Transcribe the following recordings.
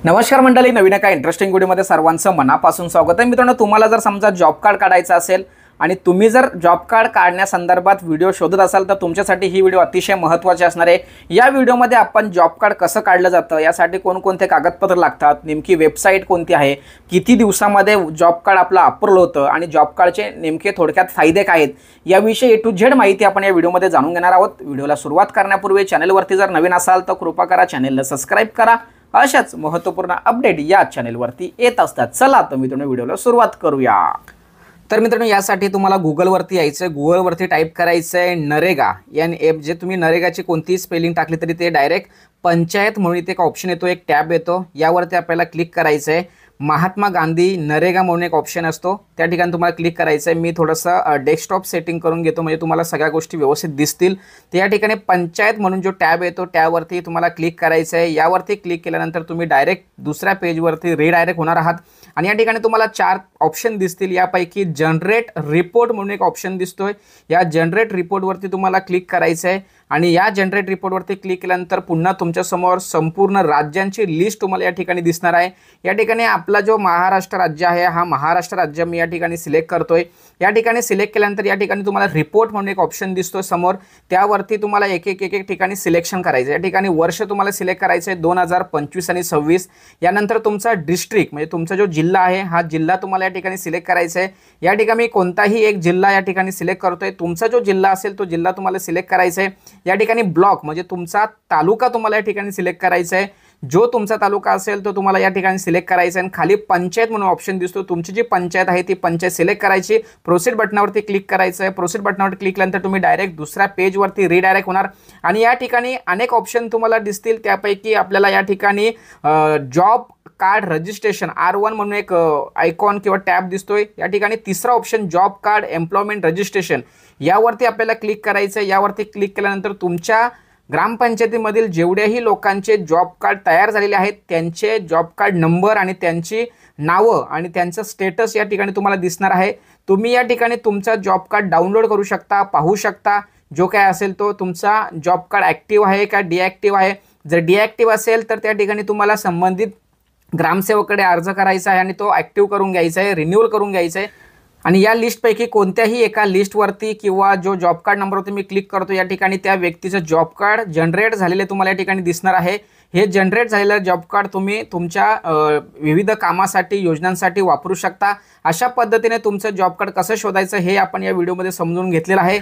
नमस्कार मंडळी, नवीन एका इंटरेस्टिंग व्हिडिओमध्ये सर्वांचं मनापासून स्वागत आहे। मित्रांनो, तुम्हाला जर समजा जॉब कार्ड काढायचं असेल आणि तुम्ही जर जॉब कार्ड काढण्यासंदर्भात व्हिडिओ शोधत असाल तर तुमच्यासाठी ही व्हिडिओ अतिशय महत्त्वाची असणार आहे। या व्हिडिओमध्ये आपण जॉब कार्ड कसं काढलं जातं, यासाठी कोणकोणते कागदपत्र लागतात, नेमकी वेबसाईट कोणती आहे, किती दिवसामध्ये जॉब कार्ड आपलं अप्रूव्ह होतं आणि जॉब कार्डचे नेमके थोडक्यात फायदे काय आहेत, याविषयी ए टू झेड माहिती आपण या व्हिडिओमध्ये जाणून घेणार आहोत। व्हिडिओला सुरुवात करण्यापूर्वी चॅनलवरती जर नवीन असाल तर कृपा करा चॅनलला सबस्क्राइब करा। अशाच महत्त्वपूर्ण अपडेट या चॅनलवरती येत असतात। चला तर मित्रांनो, व्हिडिओला सुरुवात करूया। तर मित्रांनो, यासाठी तुम्हाला गुगलवरती यायचं आहे। गुगलवरती टाईप करायचं आहे नरेगा NF। जे तुम्ही नरेगाची कोणतीही स्पेलिंग टाकली तरी ते डायरेक्ट पंचायत म्हणून इथे एक ऑप्शन येतो, एक टॅब येतो, यावरती आपल्याला क्लिक करायचं आहे। महात्मा गांधी नरेगा म्हणून एक ऑप्शन असतो, त्या ठिकाणी तुम्हाला क्लिक करायचं आहे। मी थोडंसं डेस्कटॉप सेटिंग करून घेतो म्हणजे तुम्हाला सगळ्या गोष्टी व्यवस्थित दिसतील। तर या ठिकाणी पंचायत म्हणून जो टॅब येतो टॅबवरती तुम्हाला क्लिक करायचं आहे। यावरती क्लिक केल्यानंतर तुम्ही डायरेक्ट दुसऱ्या पेजवरती रिडायरेक्ट होणार आहात आणि या ठिकाणी तुम्हाला 4 ऑप्शन दिसतील। यापैकी जनरेट रिपोर्ट म्हणून एक ऑप्शन दिसतोय, या जनरेट रिपोर्टवरती तुम्हाला क्लिक करायचं आहे आणि या जनरेट रिपोर्टवरती क्लिक केल्यानंतर पुन्हा तुमच्यासमोर संपूर्ण राज्यांची लिस्ट तुम्हाला या ठिकाणी दिसणार आहे। या ठिकाणी आपला जो महाराष्ट्र राज्य आहे, हा महाराष्ट्र राज्य मी या ठिकाणी सिलेक्ट करतोय। या ठिकाणी सिलेक्ट केल्यानंतर या ठिकाणी तुम्हाला रिपोर्ट म्हणून एक ऑप्शन दिसतोय समोर, त्यावरती तुम्हाला एक एक ठिकाणी सिलेक्शन करायचं। या ठिकाणी वर्ष तुम्हाला सिलेक्ट करायचं आहे 2025 आणि 26। यानंतर तुमचा डिस्ट्रिक्ट म्हणजे तुमचा जो जिल्हा आहे, हा जिल्हा तुम्हाला या ठिकाणी सिलेक्ट करायचा आहे। या ठिकाणी मी कोणताही एक जिल्हा या ठिकाणी सिलेक्ट करतोय। तुमचा जो जिल्हा असेल तो जिल्हा तुम्हाला सिलेक्ट करायचा आहे। या ठिकाणी ब्लॉक म्हणजे तुमचा तालुका तुम्हाला या ठिकाणी सिलेक्ट करायचा आहे। जो तुमचा तालुका असेल तो तुम्हाला या ठिकाणी सिलेक्ट करायचा आहे। खाली पंचायत म्हणून ऑप्शन दिसतो, तुमची जी पंचायत आहे ती पंचायत सिलेक्ट करायची। प्रोसीड बटनावरती क्लिक करायचं आहे। प्रोसीड बटनावर क्लिक केल्यानंतर तुम्ही डायरेक्ट दुसऱ्या पेजवरती रिडायरेक्ट होणार आणि या ठिकाणी अनेक ऑप्शन तुम्हाला दिसतील। त्यापैकी आपल्याला या ठिकाणी जॉब कार्ड रजिस्ट्रेशन R1 म्हणून एक आयकॉन किंवा टॅब दिसतोय। या ठिकाणी तिसरा option job card employment registration, यावरती आपल्याला क्लिक करायचं आहे। यावरती क्लिक केल्यानंतर तुमच्या ग्रामपंचायतीमधील जेवढेही लोकांचे जॉब कार्ड तयार झालेले आहेत त्यांचे जॉब कार्ड नंबर आणि त्यांची नावं आणि त्यांचं स्टेटस या ठिकाणी तुम्हाला दिसणार आहे। तुम्ही या ठिकाणी तुमचा जॉब कार्ड डाउनलोड करू शकता, पाहू शकता जो काय असेल तो तुमचा जॉब कार्ड ॲक्टिव्ह आहे का डिॲक्टिव्ह आहे। जर डिॲक्टिव्ह असेल तर त्या ठिकाणी तुम्हाला संबंधित ग्रामसेवकाकडे अर्ज करायचा आहे आणि तो ॲक्टिव्ह करून घ्यायचा आहे, रिन्यूअल करून घ्यायचा आहे। आणि या लिस्टपैकी कोणत्याही एका लिस्टवरती किंवा जो जॉब कार्ड नंबरवरती मी क्लिक करतो या ठिकाणी त्या व्यक्तीचं जॉब कार्ड जनरेट झालेले तुम्हाला या ठिकाणी दिसणार आहे। हे जनरेट झालेलं जॉब कार्ड तुम्ही तुमच्या विविध कामासाठी योजनांसाठी वापरू शकता। अशा पद्धतीने तुमचं जॉब कार्ड कसं शोधायचं हे आपण या व्हिडिओमध्ये समजून घेतलेलं आहे।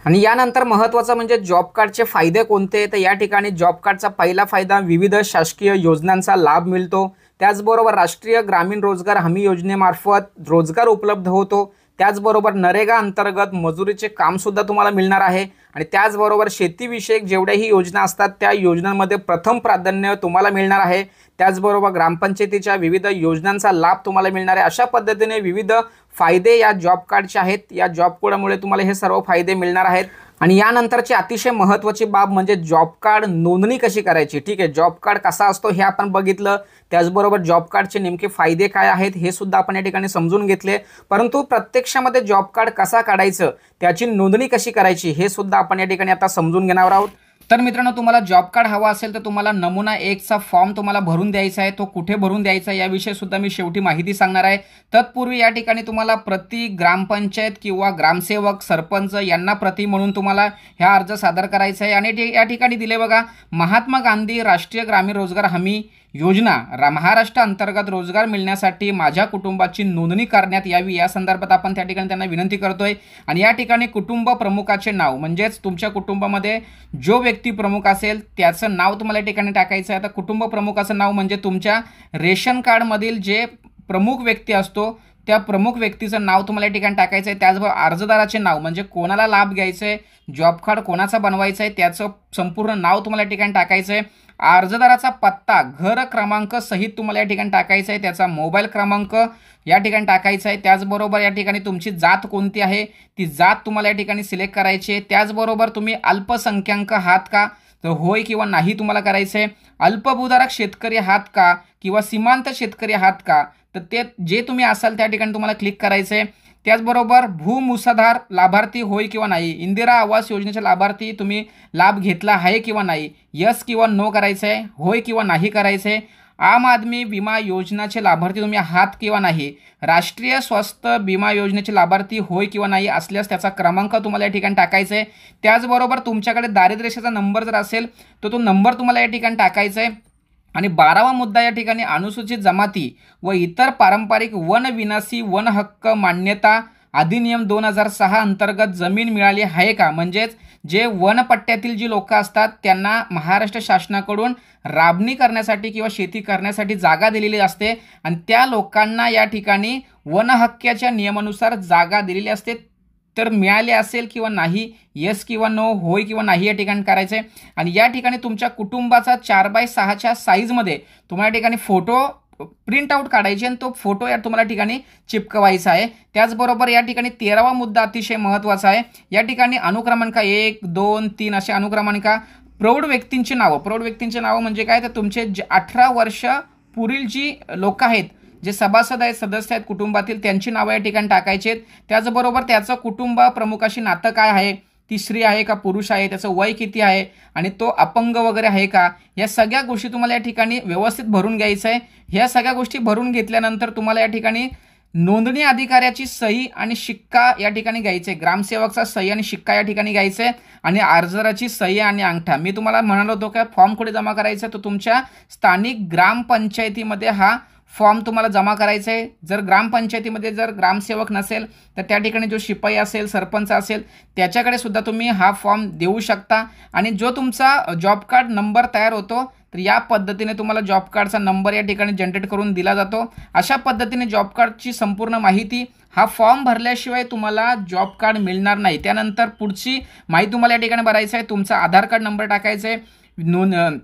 आणि यानंतर महत्त्वाचं म्हणजे जॉब कार्डचे फायदे कोणते, तर या ठिकाणी जॉब कार्डचा पहिला फायदा विविध शासकीय योजनांचा लाभ मिळतो। त्याचबरोबर राष्ट्रीय ग्रामीण रोजगार हमी योजनेमार्फत रोजगार उपलब्ध होतो। त्याचबरोबर नरेगा अंतर्गत मजुरीचे कामसुद्धा तुम्हाला मिळणार आहे आणि त्याचबरोबर शेतीविषयक जेवढ्याही योजना असतात त्या योजनांमध्ये प्रथम प्राधान्य तुम्हाला मिळणार आहे। त्याचबरोबर ग्रामपंचायतीच्या विविध योजनांचा लाभ तुम्हाला मिळणार आहे। अशा पद्धतीने विविध फायदे या जॉब कार्डचे आहेत। या जॉब कार्डमुळे तुम्हाला हे सर्व फायदे मिळणार आहेत। आणि यानंतरची अतिशय महत्त्वाची बाब म्हणजे जॉब कार्ड नोंदणी कशी करायची। ठीक आहे, जॉब कार्ड कसा असतो हे आपण बघितलं, त्याचबरोबर जॉब कार्डचे नेमके फायदे काय आहेत हे सुद्धा आपण या ठिकाणी समजून घेतले। परंतु प्रत्यक्षामध्ये जॉब कार्ड कसा काढायचं, त्याची नोंदणी कशी करायची हे सुद्धा आपण या ठिकाणी आता समजून घेणार आहोत। तर मित्रांनो, तुम्हाला जॉब कार्ड हवा असेल तर तुम्हाला नमुना 1चा फॉर्म तुम्हाला भरून द्यायचा आहे। तो कुठे भरून द्यायचा याविषयी सुद्धा मी शेवटी माहिती सांगणार आहे। तत्पूर्वी या ठिकाणी तुम्हाला प्रति ग्रामपंचायत किंवा ग्रामसेवक सरपंच यांना प्रति म्हणून तुम्हाला हा अर्ज सादर करायचा आहे आणि या ठिकाणी दिले बघा, महात्मा गांधी राष्ट्रीय ग्रामीण रोजगार हमी योजना महाराष्ट्र अंतर्गत रोजगार मिळण्यासाठी माझ्या कुटुंबाची नोंदणी करण्यात यावी, या संदर्भात आपण त्या ठिकाणी त्यांना विनंती करतोय। आणि या ठिकाणी कुटुंब प्रमुखाचे नाव म्हणजेच तुमच्या कुटुंबामध्ये जो व्यक्ती प्रमुख असेल त्याचं नाव तुम्हाला या ठिकाणी टाकायचं आहे। आता कुटुंब प्रमुखाचं नाव म्हणजे तुमच्या रेशन कार्डमधील जे प्रमुख व्यक्ती असतो त्या प्रमुख व्यक्तीचं नाव तुम्हाला या ठिकाणी टाकायचं आहे। त्याचबरोबर अर्जदाराचे नाव म्हणजे कोणाला लाभ घ्यायचा आहे, जॉब कार्ड कोणाचा बनवायचा आहे त्याचं संपूर्ण नाव तुम्हाला या ठिकाणी टाकायचं आहे। अर्जदाराचा पत्ता घर क्रमांक सहित तुम्हाला या ठिकाणी टाकायचा आहे, त्याचा मोबाईल क्रमांक या ठिकाणी टाकायचा आहे। त्याचबरोबर या ठिकाणी तुमची जात कोणती आहे ती जात तुम्हाला या ठिकाणी सिलेक्ट करायची आहे। त्याचबरोबर तुम्ही अल्पसंख्याक आहात का, तर होय किंवा नाही तुम्हाला करायचं आहे। अल्पभूधारक शेतकरी आहात का किंवा सीमांत शेतकरी आहात का, तर ते जे तुम्ही असाल त्या ठिकाणी तुम्हाला क्लिक करायचं आहे। त्याचबरोबर भूमुसाधार लाभार्थी होय किंवा नाही, इंदिरा आवास योजनेचे लाभार्थी तुम्ही लाभ घेतला आहे किंवा नाही, यस किंवा नो करायचं आहे, होय किंवा नाही करायचं आहे। आम आदमी विमा योजनाचे लाभार्थी तुम्ही आहात किंवा नाही, राष्ट्रीय स्वास्थ्य विमा योजनेचे लाभार्थी होय किंवा नाही असल्यास त्याचा क्रमांक तुम्हाला या ठिकाणी टाकायचा आहे। त्याचबरोबर तुमच्याकडे दारिद्र्य रेषेचा नंबर जर असेल तर तो नंबर तुम्हाला या ठिकाणी टाकायचा आहे। आणि 12वा मुद्दा या ठिकाणी अनुसूचित जमाती व इतर पारंपरिक वन विनाशी वन हक्क मान्यता अधिनियम 2006 अंतर्गत जमीन मिळाली आहे का, म्हणजेच जे वनपट्ट्यातील जी लोक असतात त्यांना महाराष्ट्र शासनाकडून राबणी करण्यासाठी किंवा शेती करण्यासाठी जागा दिलेली असते आणि त्या लोकांना या ठिकाणी वन हक्काच्या नियमानुसार जागा दिलेली असते, तर मिळाले असेल किंवा नाही, येस किंवा नो, होय किंवा नाही या ठिकाणी करायचं आहे। आणि या ठिकाणी तुमच्या कुटुंबाचा 4x6च्या साईजमध्ये तुम्हाला या ठिकाणी फोटो प्रिंट आउट काढायचे आणि तो फोटो या तुम्हाला ठिकाणी चिपकवायचा आहे। त्याचबरोबर या ठिकाणी 13वा मुद्दा अतिशय महत्त्वाचा आहे। या ठिकाणी अनुक्रमांक 1, 2, 3 असे अनुक्रमांका प्रौढ व्यक्तींची नावं म्हणजे काय, तर तुमचे 18 वर्ष पुढील जी लोक आहेत, जे सभासद आहेत, सदस्य आहेत कुटुंबातील, त्यांची नावं या ठिकाणी टाकायची आहेत। त्याचबरोबर त्याचं कुटुंब प्रमुखाशी नातं काय आहे, ती स्त्री आहे का पुरुष आहे, त्याचं वय किती आहे आणि तो अपंग वगैरे आहे का, या सगळ्या गोष्टी तुम्हाला या ठिकाणी व्यवस्थित भरून घ्यायचं आहे। ह्या सगळ्या गोष्टी भरून घेतल्यानंतर तुम्हाला या ठिकाणी नोंदणी अधिकाऱ्याची सही आणि शिक्का या ठिकाणी घ्यायचे, ग्रामसेवकचा सही आणि शिक्का या ठिकाणी घ्यायचे आणि अर्जदाराची सही आणि अंगठा। मी तुम्हाला म्हणालो होतो का फॉर्म कुठे जमा करायचा, तो तुमच्या स्थानिक ग्रामपंचायतीमध्ये हा फॉर्म तुम्हाला जमा करायचा आहे। जर ग्रामपंचायतीमध्ये जर ग्रामसेवक नसेल तर त्या ठिकाणी जो शिपाई असेल, सरपंच असेल, त्याच्याकडे सुद्धा तुम्ही हा फॉर्म देऊ शकता। आणि जो तुमचा जॉब कार्ड नंबर तयार होतो तर या पद्धतीने तुम्हाला जॉब कार्डचा नंबर या ठिकाणी जनरेट करून दिला जातो। अशा पद्धतीने जॉब कार्डची संपूर्ण माहिती, हा फॉर्म भरल्याशिवाय तुम्हाला जॉब कार्ड मिळणार नाही। त्यानंतर पुढची माहिती तुम्हाला या ठिकाणी भरायचं आहे, तुमचा आधार कार्ड नंबर टाकायचा आहे,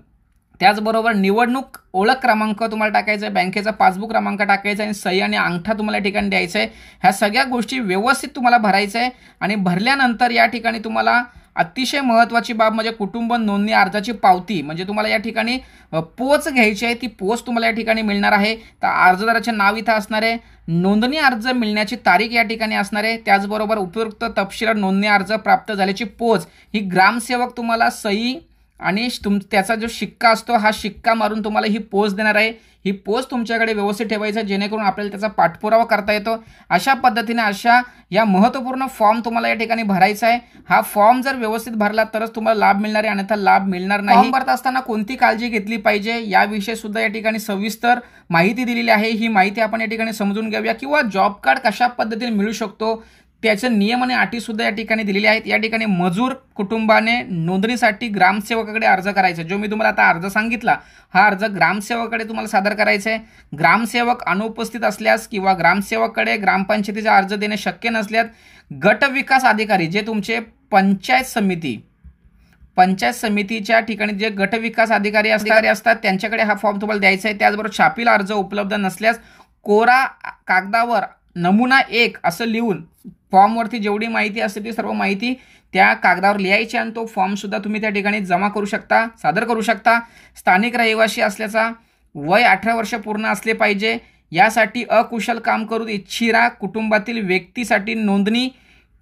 त्याचबरोबर निवडणूक ओळख क्रमांक तुम्हाला टाकायचा आहे, बँकेचा पासबुक क्रमांक टाकायचा आहे आणि सही आणि अंगठा तुम्हाला या ठिकाणी द्यायचा आहे। ह्या सगळ्या गोष्टी व्यवस्थित तुम्हाला भरायचं आहे आणि भरल्यानंतर या ठिकाणी तुम्हाला अतिशय महत्त्वाची बाब म्हणजे कुटुंब नोंदणी अर्जाची पावती, म्हणजे तुम्हाला या ठिकाणी पोच घ्यायची आहे, ती पोच तुम्हाला या ठिकाणी मिळणार आहे। तर अर्जदाराचे नाव इथं असणार आहे, नोंदणी अर्ज मिळण्याची तारीख या ठिकाणी असणार आहे, त्याचबरोबर उपयुक्त तपशीलवार नोंदणी अर्ज प्राप्त झाल्याची पोच ही ग्रामसेवक तुम्हाला सही आणि त्याचा जो शिक्का असतो हा शिक्का मारून तुम्हाला ही पोच देणार आहे। ही पोच तुमच्याकडे व्यवस्थित ठेवायचं जेणेकरून आपल्याला त्याचा पाठपुरावा करता येतो। अशा पद्धतीने या महत्त्वपूर्ण फॉर्म तुम्हाला या ठिकाणी भरायचा आहे। हा फॉर्म जर व्यवस्थित भरला तरच तुम्हाला लाभ मिळणार आहे, अन्यथा लाभ मिळणार नाही। फॉर्म भरत असताना कोणती काळजी घेतली पाहिजे याविषयी सुद्धा या ठिकाणी सविस्तर माहिती दिलेली आहे। ही माहिती आपण या ठिकाणी समजून घेऊया, किंवा जॉब कार्ड कशा पद्धतीने मिळू शकतो त्याचे नियम आणि अटी सुद्धा या ठिकाणी दिलेले आहेत। या ठिकाणी मजूर कुटुंबाने नोंदणीसाठी ग्रामसेवकाकडे अर्ज करायचा, जो मी तुम्हाला आता अर्ज सांगितला हा अर्ज ग्रामसेवकाकडे तुम्हाला सादर करायचा आहे। ग्रामसेवक अनुपस्थित असल्यास किंवा ग्रामसेवकाकडे ग्रामपंचायतीचा अर्ज देणे शक्य नसल्यास गट विकास अधिकारी, जे तुमचे पंचायत समितीच्या ठिकाणी जे गट विकास अधिकारी असतात त्यांच्याकडे हा फॉर्म तुम्हाला द्यायचा आहे। त्याचबरोबर छापील अर्ज उपलब्ध नसल्यास कोरा कागदावर नमुना 1 असं लिहून फॉर्मवरती जेवढी माहिती असते ती सर्व माहिती त्या कागदावर लिहायची आणि तो फॉर्म सुद्धा तुम्ही त्या ठिकाणी जमा करू शकता, सादर करू शकता। स्थानिक रहिवासी असल्याचा वय 18 वर्ष पूर्ण असले पाहिजे। यासाठी अकुशल काम करू इच्छिरा कुटुंबातील व्यक्तीसाठी नोंदणी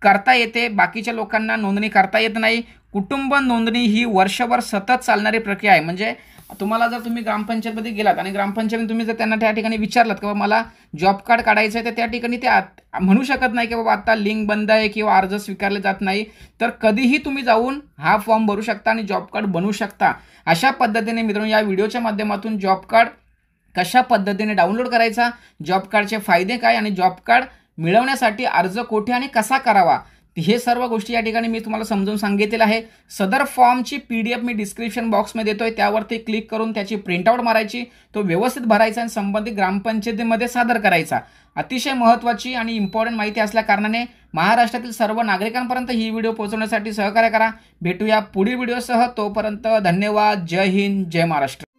करता येते, बाकीच्या लोकांना नोंदणी करता येत नाही। कुटुंब नोंदणी ही वर्षभर सतत चालणारी प्रक्रिया आहे, म्हणजे तुम्हाला जर तुम्ही ग्रामपंचायतमध्ये गेलात आणि ग्रामपंचायतीने तुम्ही जर त्यांना त्या ठिकाणी विचारलात की बाबा मला जॉब कार्ड काढायचं आहे, तर त्या ठिकाणी ते म्हणू शकत नाही की बाबा आता लिंक बंद आहे किंवा अर्ज स्वीकारले जात नाही, तर कधीही तुम्ही जाऊन हा फॉर्म भरू शकता आणि जॉब कार्ड बनवू शकता। अशा पद्धतीने मित्रांनो या व्हिडिओच्या माध्यमातून जॉब कार्ड कशा पद्धतीने डाउनलोड करायचा, जॉब कार्डचे फायदे काय आणि जॉब कार्ड मिळवण्यासाठी अर्ज कुठे आणि कसा करावा हे सर्व गोष्टी या ठिकाणी मी तुम्हाला समजून सांगितलेलं आहे। सदर फॉर्मची PDF मी डिस्क्रिप्शन बॉक्समध्ये देतोय, त्यावरती क्लिक करून त्याची प्रिंटआउट मारायची, तो व्यवस्थित भरायचा आणि संबंधित ग्रामपंचायतीमध्ये सादर करायचा। अतिशय महत्त्वाची आणि इम्पॉर्टंट माहिती असल्या कारणाने महाराष्ट्रातील सर्व नागरिकांपर्यंत ही व्हिडिओ पोहोचवण्यासाठी सहकार्य करा। भेटूया पुढील व्हिडिओसह, तोपर्यंत धन्यवाद। जय हिंद, जय महाराष्ट्र।